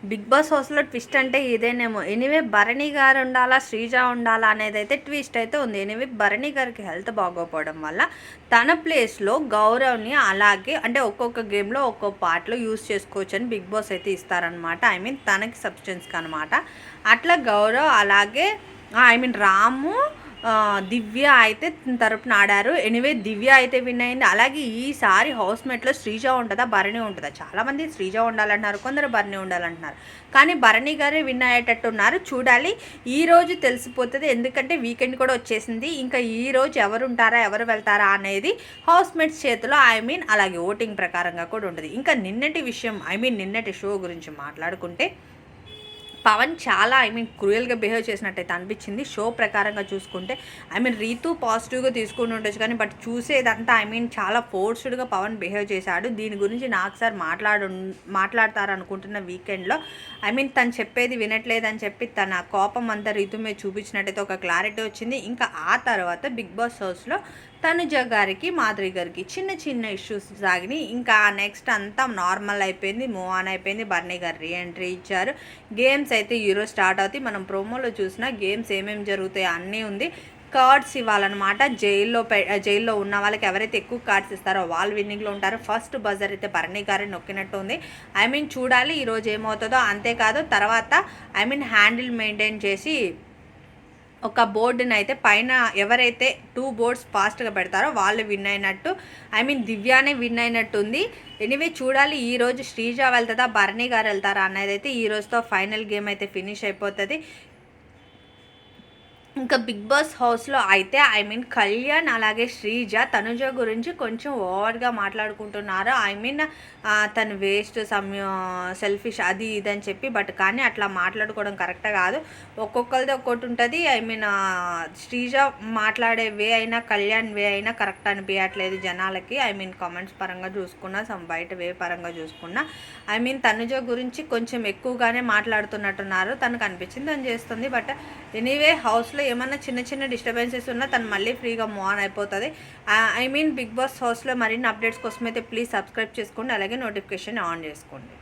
Big boss హౌస్లో twist అంటే ఇదేనేమో. ఎనీవే భరణి గారు ఉండాలా, శ్రీజ ఉండాలా అనేది అయితే ట్విస్ట్ అయితే ఉంది. ఎనీవే భరణి గారికి హెల్త్ బాగోపోవడం వల్ల తన ప్లేస్లో గౌరవ్ని అలాగే అంటే ఒక్కొక్క గేమ్లో ఒక్కొక్క పార్ట్లో యూస్ చేసుకోవచ్చు అని బిగ్ బాస్ అయితే ఇస్తారనమాట. తనకి సబ్స్టెన్స్కి అనమాట. అట్లా గౌరవ్ అలాగే రాము దివ్య అయితే తరపున ఆడారు. ఎనివే దివ్య అయితే విన్ అయింది. అలాగే ఈసారి హౌస్మేట్లో శ్రీజ ఉంటుందా, భరణి ఉంటుందా? చాలామంది శ్రీజ ఉండాలంటున్నారు, కొందరు భరణి ఉండాలంటున్నారు. కానీ భరణి గారే విన్ అయ్యేటట్టు ఉన్నారు. చూడాలి, ఈరోజు తెలిసిపోతుంది. ఎందుకంటే వీకెండ్ కూడా వచ్చేసింది. ఇంకా ఈరోజు ఎవరు ఉంటారా, ఎవరు వెళ్తారా అనేది హౌస్మేట్స్ చేతిలో అలాగే ఓటింగ్ ప్రకారంగా కూడా ఉంటుంది. ఇంకా నిన్నటి విషయం నిన్నటి షో గురించి మాట్లాడుకుంటే పవన్ చాలా క్రూయల్గా బిహేవ్ చేసినట్టయితే అనిపించింది. షో ప్రకారంగా చూసుకుంటే రీతు పాజిటివ్గా తీసుకుని ఉండొచ్చు, కానీ బట్ చూసేదంతా చాలా ఫోర్స్డ్గా పవన్ బిహేవ్ చేశాడు. దీని గురించి నాకు సార్ మాట్లాడతారనుకుంటున్న వీకెండ్లో తను చెప్పేది వినట్లేదని చెప్పి తన కోపం అంతా రీతు మీద చూపించినట్టయితే ఒక క్లారిటీ వచ్చింది. ఇంకా ఆ తర్వాత బిగ్ బాస్ హౌస్లో తనుజ గారికి, మాధురి గారికి చిన్న చిన్న ఇష్యూస్ సాగినాయి. ఇంకా నెక్స్ట్ అంతా నార్మల్ అయిపోయింది, మూవ్ ఆన్ అయిపోయింది. బర్నీ గారు రీఎంట్రీ ఇచ్చారు. గేమ్స్ అయితే ఈరోజు స్టార్ట్ అవుతాయి. మనం ప్రోమోలో చూసిన గేమ్స్ ఏమేమి జరుగుతాయి అన్నీ ఉంది. కార్డ్స్ ఇవ్వాలన్నమాట. జైల్లో ఉన్న వాళ్ళకి ఎవరైతే ఎక్కువ కార్డ్స్ ఇస్తారో వాళ్ళు విన్నింగ్లో ఉంటారు. ఫస్ట్ బజర్ అయితే బర్నీ గారే నొక్కినట్టు ఉంది. చూడాలి ఈరోజు ఏమవుతుందో. అంతేకాదు తర్వాత హ్యాండిల్ మెయింటైన్ చేసి ఒక బోర్డుని అయితే పైన ఎవరైతే 2 బోర్డ్స్ ఫాస్ట్గా పెడతారో వాళ్ళు విన్ అయినట్టు. దివ్యానే విన్ అయినట్టుంది. ఎనీవే చూడాలి ఈరోజు శ్రీజ వెళ్తుందా, భరణి గారు వెళ్తారా అనేది అయితే ఈరోజుతో ఫైనల్ గేమ్ అయితే ఫినిష్ అయిపోతుంది. ఇంకా బిగ్ బాస్ హౌస్లో అయితే కళ్యాణ్ అలాగే శ్రీజ తనుజ గురించి కొంచెం ఓవర్గా మాట్లాడుకుంటున్నారు. తను వేస్ట్ సెల్ఫిష్ అది ఇదని చెప్పి. బట్ కానీ అట్లా మాట్లాడుకోవడం కరెక్ట్ కాదు. ఒక్కొక్కరిది ఒక్కొక్కటి ఉంటుంది. శ్రీజ మాట్లాడే వే అయినా కళ్యాణ్ వే అయినా కరెక్ట్ అనిపించట్లేదు జనాలకి. కామెంట్స్ పరంగా చూసుకున్నా, బయట వే పరంగా చూసుకున్నా తనుజ గురించి కొంచెం ఎక్కువగానే మాట్లాడుతున్నట్టున్నారు. తనకు అనిపించింది తను చేస్తుంది. బట్ ఎనీవే హౌస్లో ఏమన్నా చిన్న చిన్న డిస్టర్బెన్సెస్ ఉన్నా తను మళ్ళీ ఫ్రీగా మూవ్ ఆన్ అయిపోతుంది. బిగ్ బాస్ హౌస్లో మరిన్ని అప్డేట్స్ కోసం అయితే ప్లీజ్ సబ్స్క్రైబ్ చేసుకోండి, అలాగే నోటిఫికేషన్ ఆన్ చేసుకోండి.